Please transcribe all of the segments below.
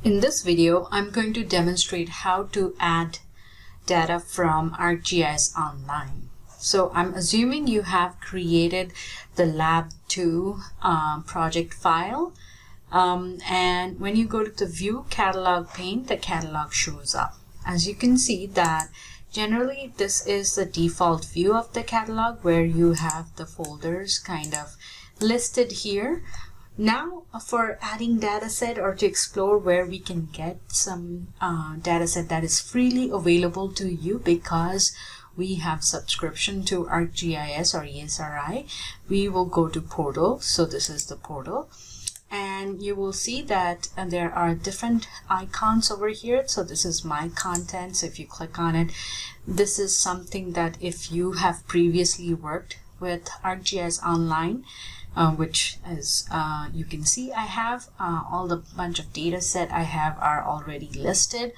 In this video, I'm going to demonstrate how to add data from ArcGIS Online. So I'm assuming you have created the Lab 2 project file. And when you go to the View Catalog pane, the catalog shows up. As you can see that generally this is the default view of the catalog where you have the folders kind of listed here. Now for adding dataset or to explore where we can get some dataset that is freely available to you because we have subscription to ArcGIS or ESRI, we will go to portal. So this is the portal. And you will see that there are different icons over here. So this is my content. So if you click on it, this is something that if you have previously worked with ArcGIS Online, which as you can see, I have all the bunch of data set I have are already listed.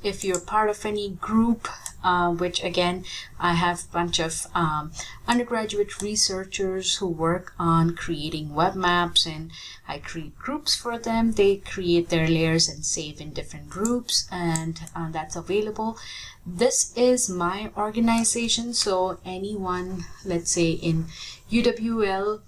If you're part of any group, which again, I have a bunch of undergraduate researchers who work on creating web maps, and I create groups for them. They create their layers and save in different groups, and that's available. This is my organization, so anyone, let's say in UWL,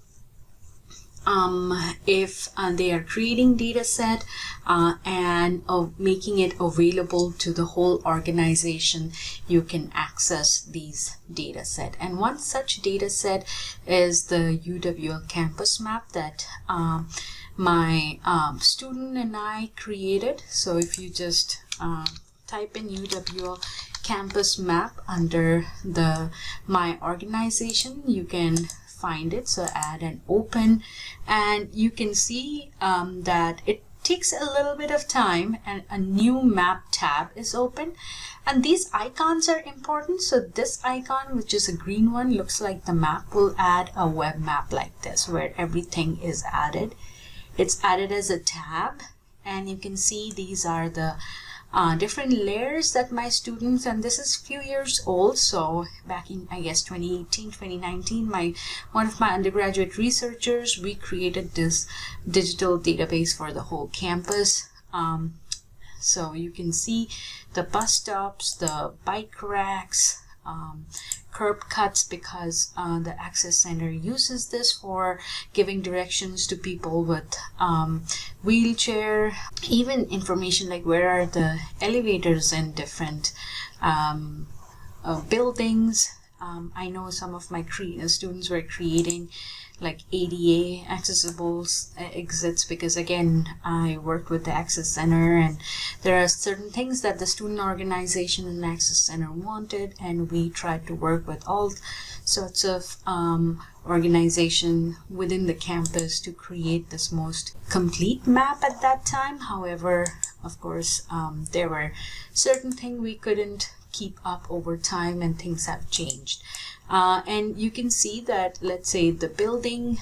if they are creating data set and making it available to the whole organization, you can access these data set. And one such data set is the UWL campus map that my student and I created. So if you just type in UWL campus map under the my organization, you can find it. So add and open, and you can see that it takes a little bit of time and a new map tab is open, and these icons are important. So this icon, which is a green one, looks like the map will add a web map like this where everything is added. It's added as a tab, and you can see these are the different layers that my students, and this is a few years old, so back in I guess 2018 2019, one of my undergraduate researchers, we created this digital database for the whole campus. So you can see the bus stops, the bike racks, curb cuts, because the Access Center uses this for giving directions to people with wheelchair, even information like where are the elevators in different buildings. I know some of my students were creating like ADA accessible exits, because again, I worked with the Access Center and there are certain things that the student organization and Access Center wanted, and we tried to work with all sorts of organization within the campus to create this most complete map at that time. However, of course, there were certain things we couldn't keep up over time, and things have changed. And you can see that, let's say the building,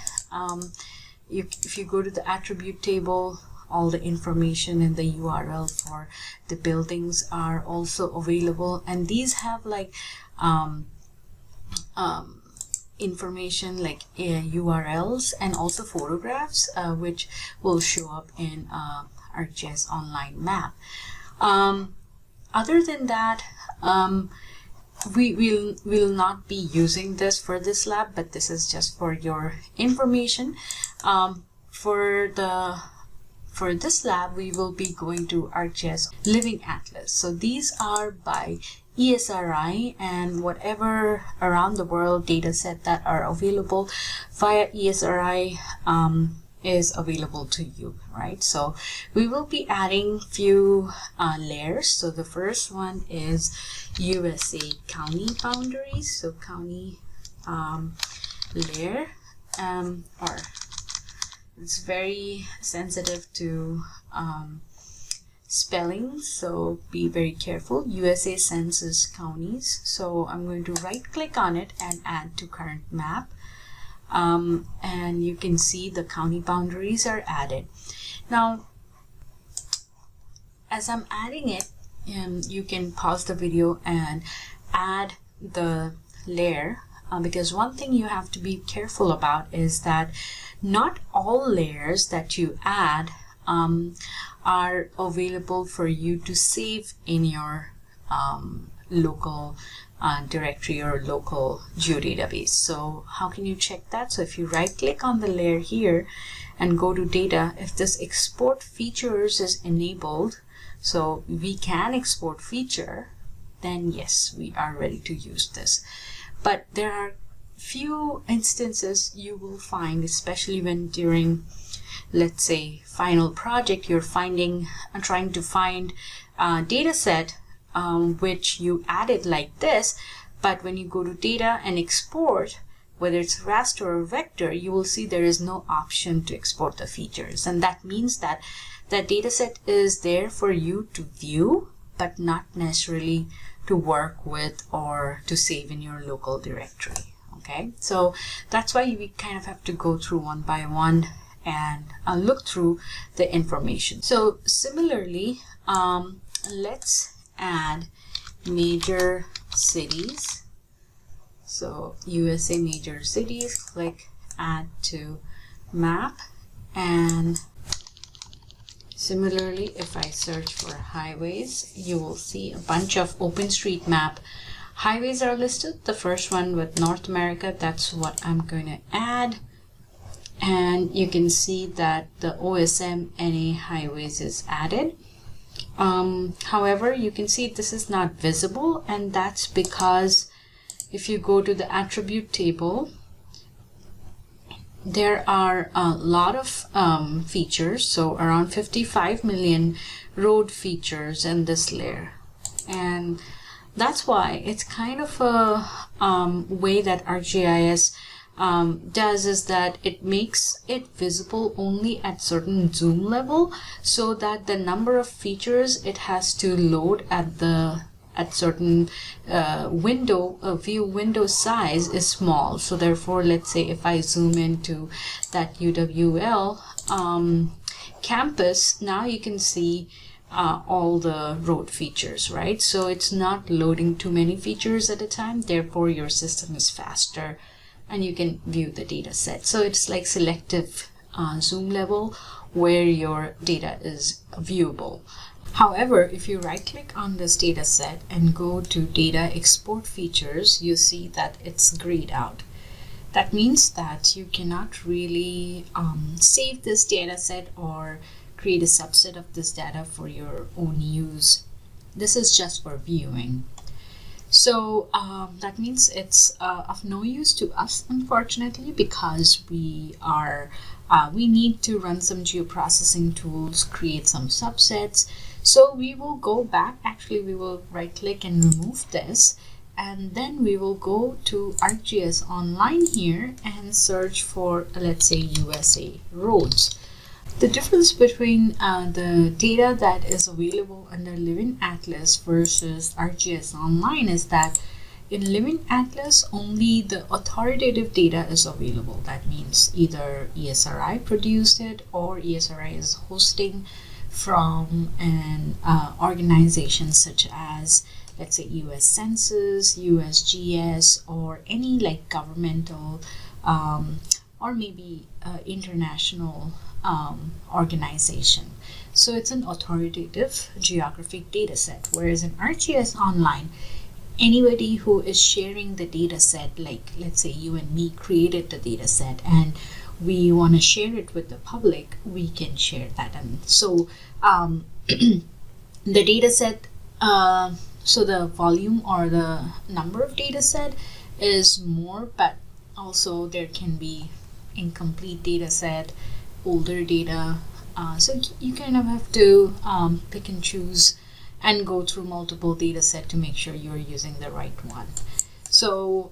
if you go to the attribute table, all the information and the URL for the buildings are also available, and these have like information like URLs and also photographs, which will show up in ArcGIS Online map. Other than that, we will not be using this for this lab, but this is just for your information. For this lab, we will be going to ArcGIS Living Atlas. So these are by ESRI, and whatever around the world data set that are available via ESRI is available to you, right? So we will be adding few layers. So the first one is USA county boundaries. So county layer, or it's very sensitive to spelling, so be very careful. USA census counties. So I'm going to right click on it and add to current map. And you can see the county boundaries are added. Now, as I'm adding it, you can pause the video and add the layer, because one thing you have to be careful about is that not all layers that you add are available for you to save in your local directory or local geodatabase. So how can you check that? So if you right click on the layer here and go to data, if this export features is enabled, so we can export feature, then yes, we are ready to use this. But there are few instances you will find, especially when during, let's say, final project, you're trying to find a data set which you added like this, but when you go to data and export, whether it's raster or vector, you will see there is no option to export the features. And that means that that data set is there for you to view, but not necessarily to work with or to save in your local directory. Okay, so that's why we kind of have to go through one by one and look through the information. So similarly, let's add major cities. So USA major cities, click add to map, and similarly, if I search for highways, you will see a bunch of OpenStreetMap highways are listed. The first one with North America, that's what I'm going to add. And you can see that the OSM NA highways is added. However, you can see this is not visible, and that's because if you go to the attribute table, there are a lot of features, so around 55 million road features in this layer. And that's why it's kind of a way that ArcGIS does is that it makes it visible only at certain zoom level, so that the number of features it has to load at certain view window size is small. So therefore, let's say if I zoom into that UWL campus, now you can see all the road features, right? So it's not loading too many features at a time, therefore your system is faster and you can view the data set. So it's like selective zoom level where your data is viewable. However, if you right click on this data set and go to data export features, you see that it's grayed out. That means that you cannot really save this data set or create a subset of this data for your own use. This is just for viewing. So that means it's of no use to us, unfortunately, because we need to run some geoprocessing tools, create some subsets. So we will go back, actually we will right click and remove this, and then we will go to ArcGIS Online here and search for, let's say, USA roads. The difference between the data that is available under Living Atlas versus ArcGIS Online is that in Living Atlas, only the authoritative data is available. That means either ESRI produced it or ESRI is hosting from an organization such as, let's say, US Census, USGS, or any like governmental or maybe international organization. So it's an authoritative geographic data set, whereas in ArcGIS Online, anybody who is sharing the data set, like let's say you and me created the data set and we want to share it with the public, we can share that. And so the data set, so the volume or the number of data set is more, but also there can be incomplete data set, older data, so you kind of have to pick and choose and go through multiple data set to make sure you're using the right one. So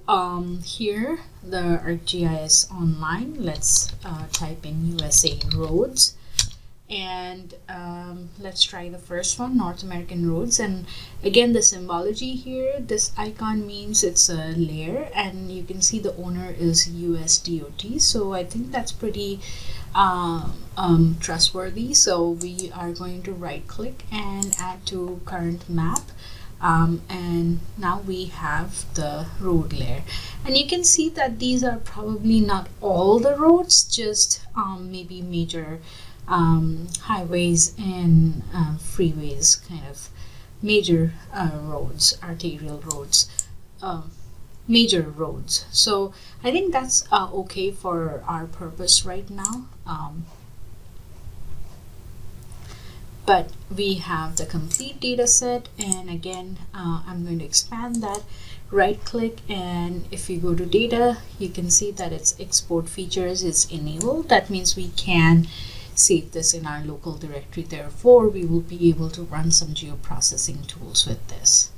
here, the ArcGIS Online, let's type in USA roads, and let's try the first one, North American roads. And again, the symbology here, this icon means it's a layer, and you can see the owner is US DOT, so I think that's pretty trustworthy. So we are going to right click and add to current map, and now we have the road layer, and you can see that these are probably not all the roads, just maybe major highways and freeways, kind of major roads, arterial roads, major roads. So I think that's okay for our purpose right now. But we have the complete data set, and again I'm going to expand that. Right click, and if you go to data, you can see that its export features is enabled. That means we can save this in our local directory. Therefore we will be able to run some geoprocessing tools with this.